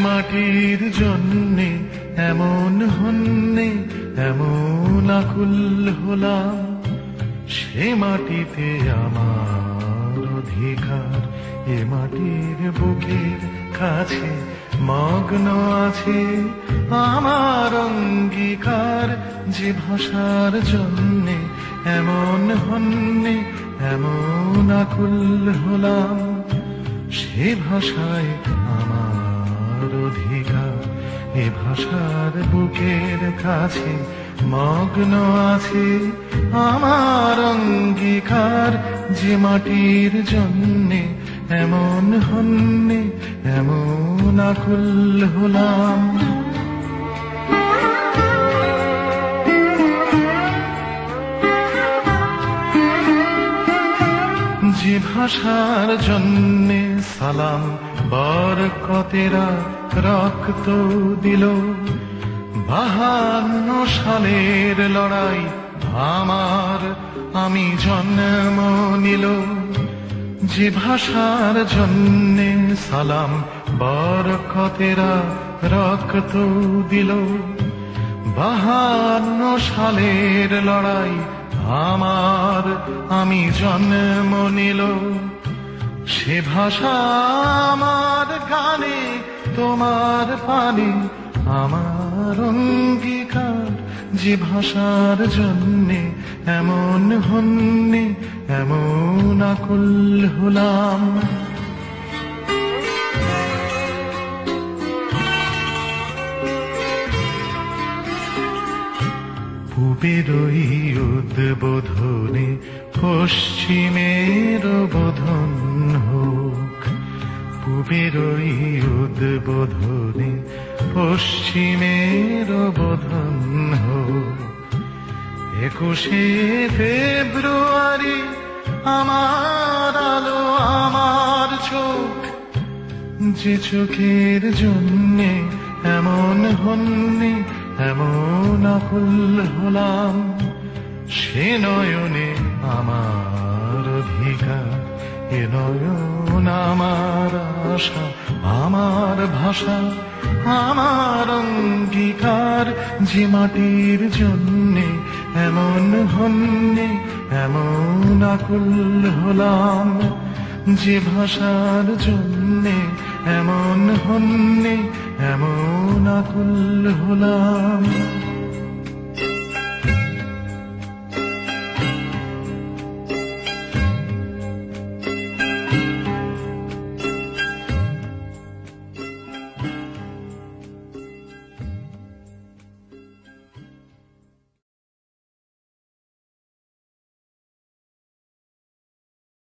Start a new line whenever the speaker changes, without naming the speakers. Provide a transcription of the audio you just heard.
মাটির জন্যে এমন হন্যে এমন আকুল হলাম, সে মাটিতে আমার অধিকার। এ মাটির বুকের কাছে মগ্ন আছে আমার অঙ্গীকার। যে ভাষার জন্যে এমন হন্যে এমন আকুল হলাম, সে ভাষায় আমার অধিকার। এ ভাষার বুকের কাছে মগ্ন আছে আমার অঙ্গীকার। যে মাটির জন্যে এমন হন্যে এমন আকুল হলাম। যে ভাষার জন্যে সালাম বরকতেরা রক্ত দিল, 52 সালের লড়াই আমার আমি জন্ম নিল। যে ভাষার জন্যে সালাম বরকতেরা রক্ত দিল, 52 সালের লড়াই আমার আমি জন্ম নিল। সে ভাষা আমার গানে তোমার পানে আমার অঙ্গীকার। যে ভাষার জন্যে এমন হন্যে এমন আকুল হলাম। পূবের উদ্বোধনে পশ্চিমের বোধন হোক, পূবের উদ্বোধনে পশ্চিমের বোধন হোক। 21শে ফেব্রুয়ারি আমার আলো আমার চোখ। যে চোখের জন্যে এমন হন্যে এমন আকুল হলাম, সে নয়নে আমার অধিকার। এ নয়ন আমার আশা আমার ভাষা আমার অঙ্গীকার। যে মাটির জন্যে এমন হন্যে এমন আকুল হলাম, যে ভাষার জন্যে এমন হন্যে এমন আকুল হলাম।